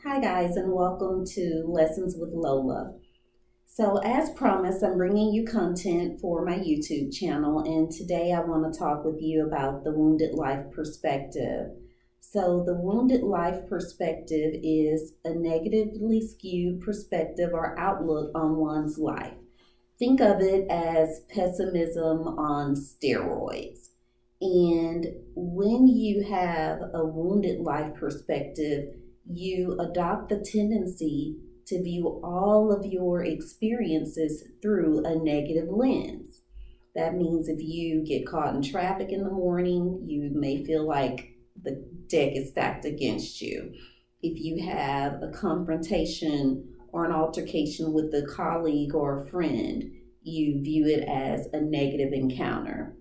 Hi, guys, and welcome to Lessons with Lola. So, as promised, I'm bringing you content for my YouTube channel, and today I want to talk with you about the wounded life perspective. So, the wounded life perspective is a negatively skewed perspective or outlook on one's life. Think of it as pessimism on steroids. And when you have a wounded life perspective, you adopt the tendency to view all of your experiences through a negative lens. That means if you get caught in traffic in the morning, you may feel like the deck is stacked against you. If you have a confrontation or an altercation with a colleague or a friend, you view it as a negative encounter.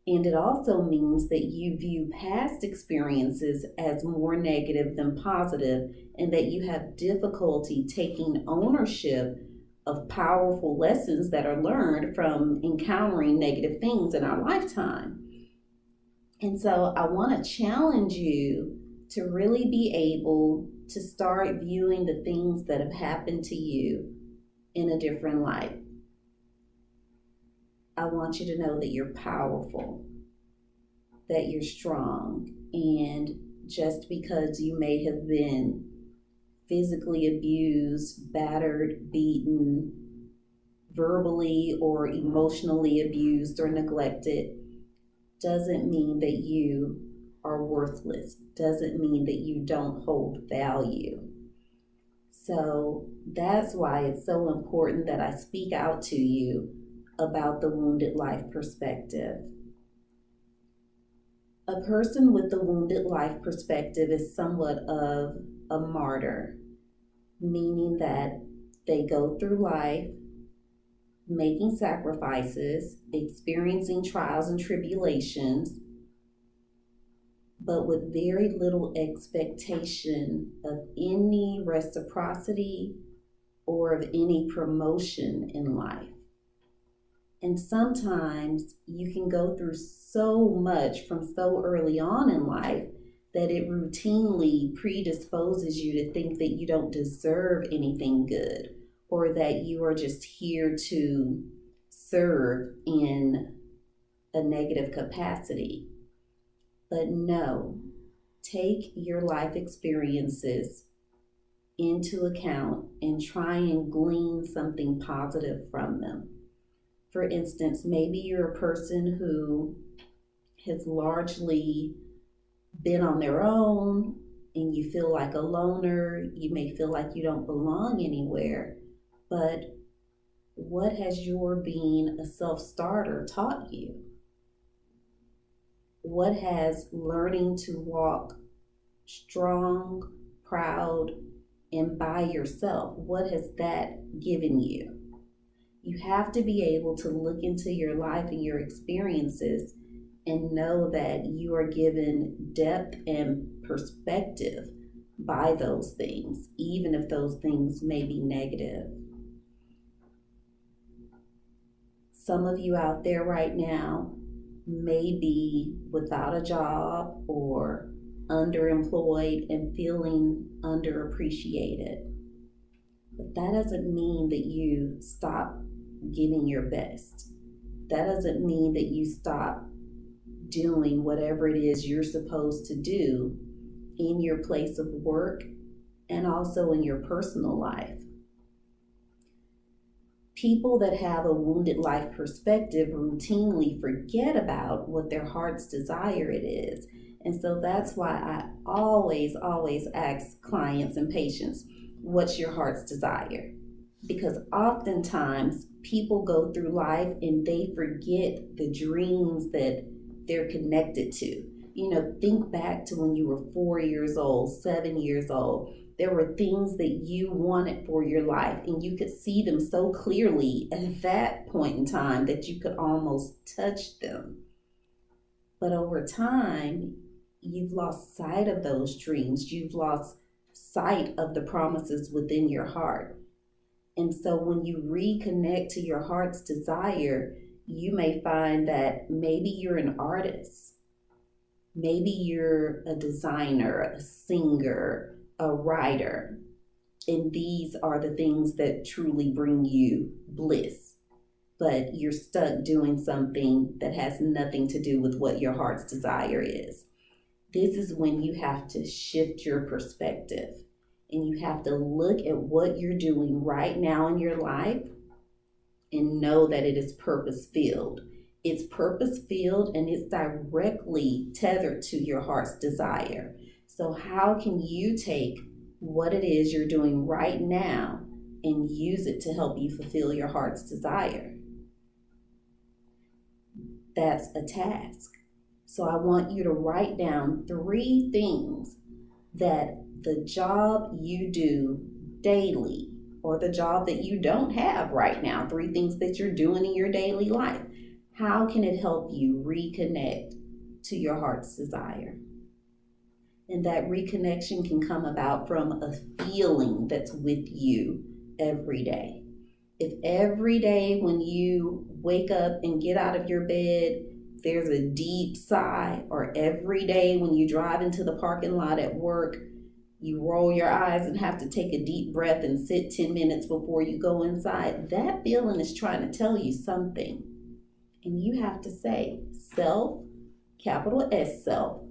And it also means that you view past experiences as more negative than positive, and that you have difficulty taking ownership of powerful lessons that are learned from encountering negative things in our lifetime. And so I want to challenge you to really be able to start viewing the things that have happened to you in a different light. I want you to know that you're powerful, that you're strong, and just because you may have been physically abused, battered, beaten, verbally or emotionally abused or neglected, doesn't mean that you are worthless, doesn't mean that you don't hold value. So that's why it's so important that I speak out to you about the wounded life perspective. A person with the wounded life perspective is somewhat of a martyr, meaning that they go through life making sacrifices, experiencing trials and tribulations, but with very little expectation of any reciprocity or of any promotion in life. And sometimes you can go through so much from so early on in life that it routinely predisposes you to think that you don't deserve anything good, or that you are just here to serve in a negative capacity. But no, take your life experiences into account and try and glean something positive from them. For instance, maybe you're a person who has largely been on their own and you feel like a loner. You may feel like you don't belong anywhere. But what has your being a self-starter taught you? What has learning to walk strong, proud, and by yourself, what has that given you? You have to be able to look into your life and your experiences and know that you are given depth and perspective by those things, even if those things may be negative. Some of you out there right now may be without a job or underemployed and feeling underappreciated. But that doesn't mean that you stop giving your best. That doesn't mean that you stop doing whatever it is you're supposed to do in your place of work and also in your personal life. People that have a wounded life perspective routinely forget about what their heart's desire it is. And so that's why I always ask clients and patients, what's your heart's desire? Because oftentimes people go through life and they forget the dreams that they're connected to. Think back to when you were 4 years old, 7 years old. There were things that you wanted for your life, and you could see them so clearly at that point in time that you could almost touch them. But over time, you've lost sight of those dreams. You've lost sight of the promises within your heart. And so when you reconnect to your heart's desire, you may find that maybe you're an artist. Maybe you're a designer, a singer, a writer, and these are the things that truly bring you bliss, but you're stuck doing something that has nothing to do with what your heart's desire is. This is when you have to shift your perspective and you have to look at what you're doing right now in your life and know that it is purpose filled. It's purpose filled and it's directly tethered to your heart's desire. So, how can you take what it is you're doing right now and use it to help you fulfill your heart's desire? That's a task. So I want you to write down 3 things that the job you do daily, or the job that you don't have right now, 3 things that you're doing in your daily life. How can it help you reconnect to your heart's desire? And that reconnection can come about from a feeling that's with you every day. If every day when you wake up and get out of your bed, there's a deep sigh, or every day when you drive into the parking lot at work, you roll your eyes and have to take a deep breath and sit 10 minutes before you go inside, that feeling is trying to tell you something. And you have to say, self, capital S self,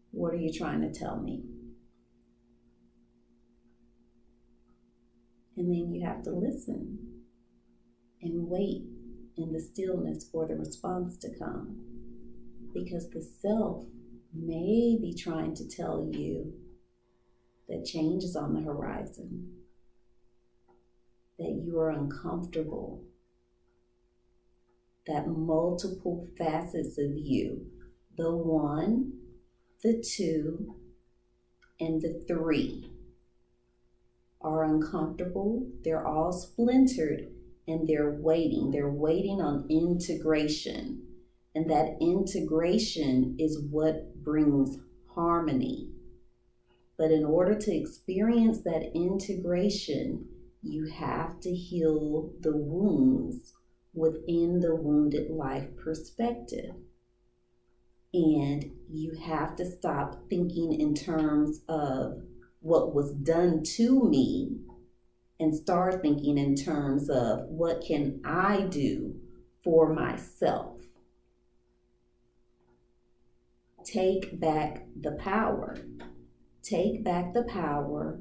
what are you trying to tell me? And then you have to listen and wait in the stillness for the response to come. Because the self may be trying to tell you that change is on the horizon, that you are uncomfortable, that multiple facets of you, the 1, the 2, and the 3, are uncomfortable. They're all splintered and they're waiting. They're waiting on integration. And that integration is what brings harmony. But in order to experience that integration, you have to heal the wounds within the wounded life perspective. And you have to stop thinking in terms of what was done to me and start thinking in terms of what can I do for myself. Take back the power. Take back the power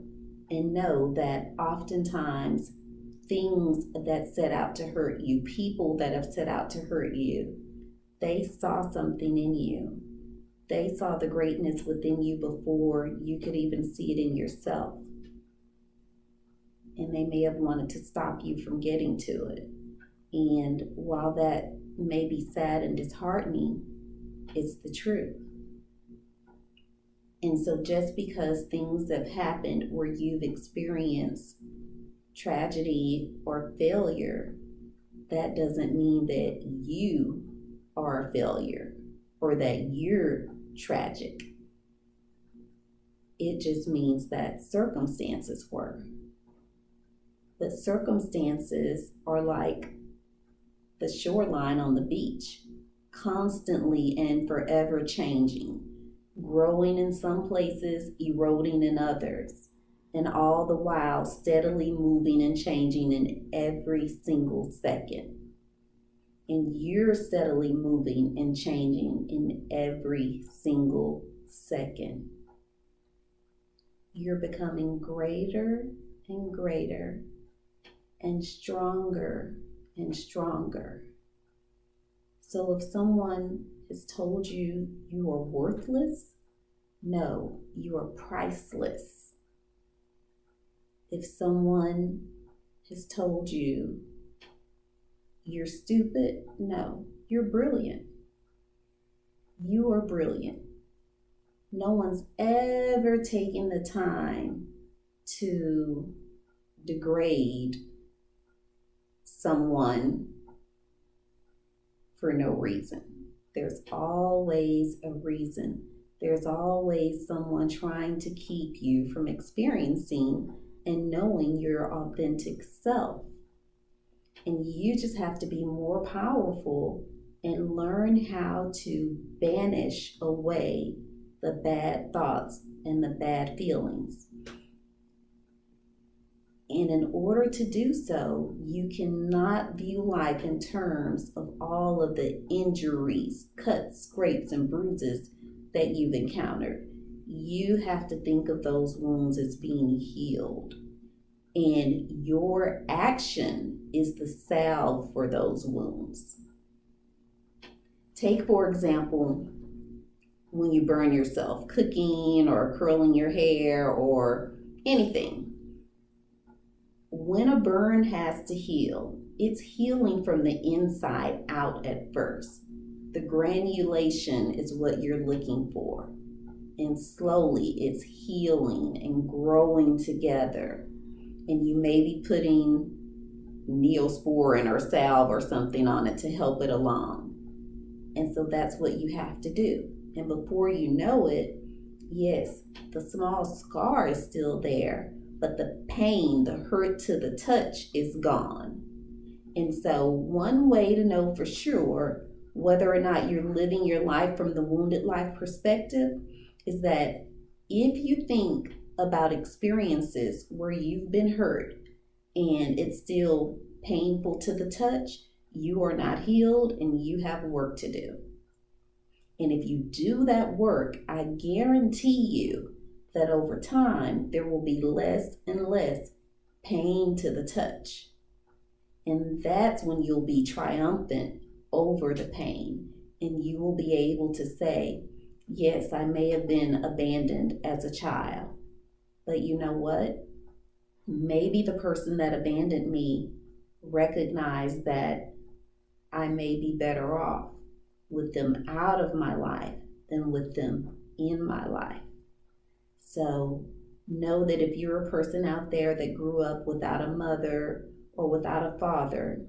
and know that oftentimes things that set out to hurt you, people that have set out to hurt you, they saw something in you. They saw the greatness within you before you could even see it in yourself. And they may have wanted to stop you from getting to it. And while that may be sad and disheartening, it's the truth. And so just because things have happened where you've experienced tragedy or failure, that doesn't mean that you are a failure or that you're tragic. It just means that circumstances were. But circumstances are like the shoreline on the beach, constantly and forever changing. Growing in some places, eroding in others, and all the while steadily moving and changing in every single second. And you're steadily moving and changing in every single second. You're becoming greater and greater and stronger and stronger. So if someone has told you you are worthless, no, you are priceless. If someone has told you you're stupid, no, you're brilliant. You are brilliant. No one's ever taken the time to degrade someone for no reason. There's always a reason. There's always someone trying to keep you from experiencing and knowing your authentic self. And you just have to be more powerful and learn how to banish away the bad thoughts and the bad feelings. And in order to do so, you cannot view life in terms of all of the injuries, cuts, scrapes, and bruises that you've encountered. You have to think of those wounds as being healed. And your action is the salve for those wounds. Take, for example, when you burn yourself, cooking or curling your hair or anything. When a burn has to heal, it's healing from the inside out at first. The granulation is what you're looking for. And slowly it's healing and growing together. And you may be putting neosporin or salve or something on it to help it along. And so that's what you have to do. And before you know it, yes, the small scar is still there, but the pain, the hurt to the touch is gone. And so one way to know for sure whether or not you're living your life from the wounded life perspective is that if you think about experiences where you've been hurt and it's still painful to the touch, you are not healed and you have work to do. And if you do that work, I guarantee you that over time there will be less and less pain to the touch. And that's when you'll be triumphant over the pain. And you will be able to say, yes, I may have been abandoned as a child, but you know what? Maybe the person that abandoned me recognized that I may be better off with them out of my life than with them in my life. So know that if you're a person out there that grew up without a mother or without a father,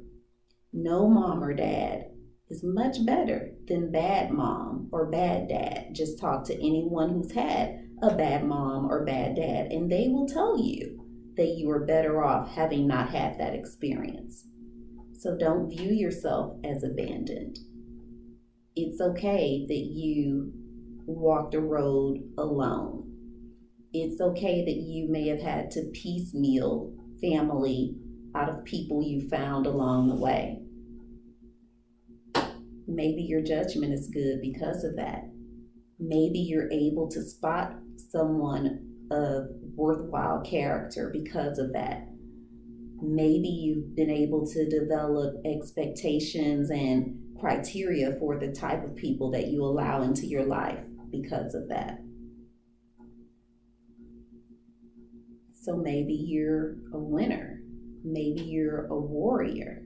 no mom or dad is much better than bad mom or bad dad. Just talk to anyone who's had a bad mom or bad dad, and they will tell you that you are better off having not had that experience. So don't view yourself as abandoned. It's okay that you walked a road alone. It's okay that you may have had to piecemeal family out of people you found along the way. Maybe your judgment is good because of that. Maybe you're able to spot someone of worthwhile character because of that. Maybe you've been able to develop expectations and criteria for the type of people that you allow into your life because of that. So maybe you're a winner. Maybe you're a warrior.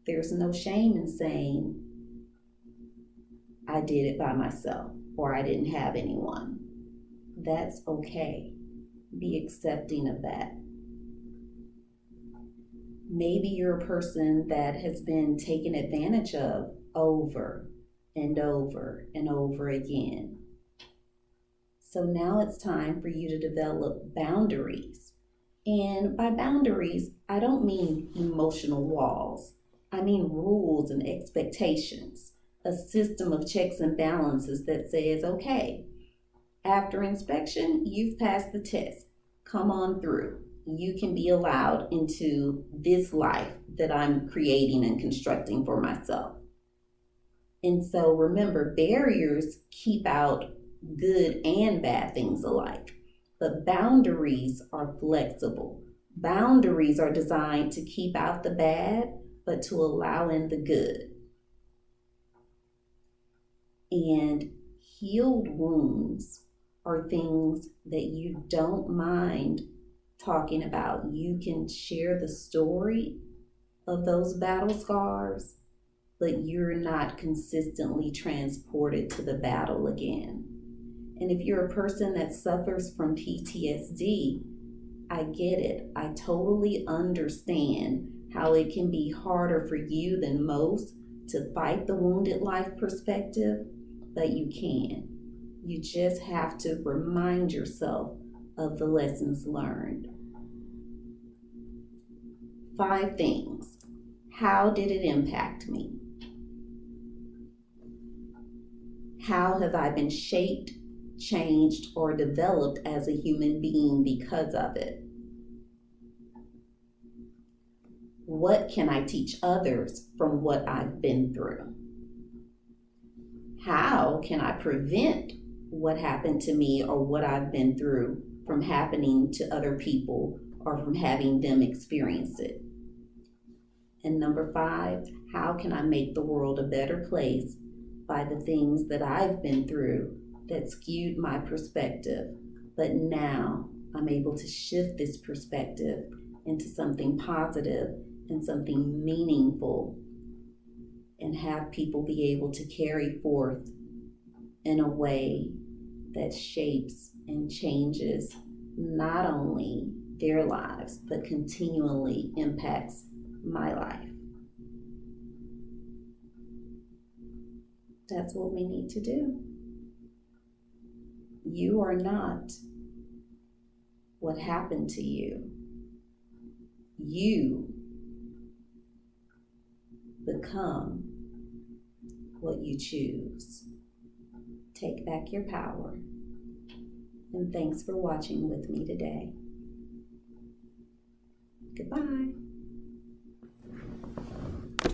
There's no shame in saying, I did it by myself, or I didn't have anyone. That's okay. Be accepting of that. Maybe you're a person that has been taken advantage of over and over and over again. So now it's time for you to develop boundaries. And by boundaries, I don't mean emotional walls. I mean rules and expectations. A system of checks and balances that says, okay, after inspection, you've passed the test. Come on through. You can be allowed into this life that I'm creating and constructing for myself. And so remember, barriers keep out good and bad things alike, but boundaries are flexible. Boundaries are designed to keep out the bad, but to allow in the good. And healed wounds are things that you don't mind talking about. You can share the story of those battle scars, but you're not consistently transported to the battle again. And if you're a person that suffers from PTSD, I get it. I totally understand how it can be harder for you than most to fight the wounded life perspective, but you can. You just have to remind yourself of the lessons learned. 5 things. How did it impact me? How have I been shaped changed, or developed as a human being because of it? What can I teach others from what I've been through? How can I prevent what happened to me or what I've been through from happening to other people or from having them experience it? And number 5, how can I make the world a better place by the things that I've been through that skewed my perspective, but now I'm able to shift this perspective into something positive and something meaningful, and have people be able to carry forth in a way that shapes and changes not only their lives, but continually impacts my life. That's what we need to do. You are not what happened to you. You become what you choose. Take back your power. And thanks for watching with me today. Goodbye.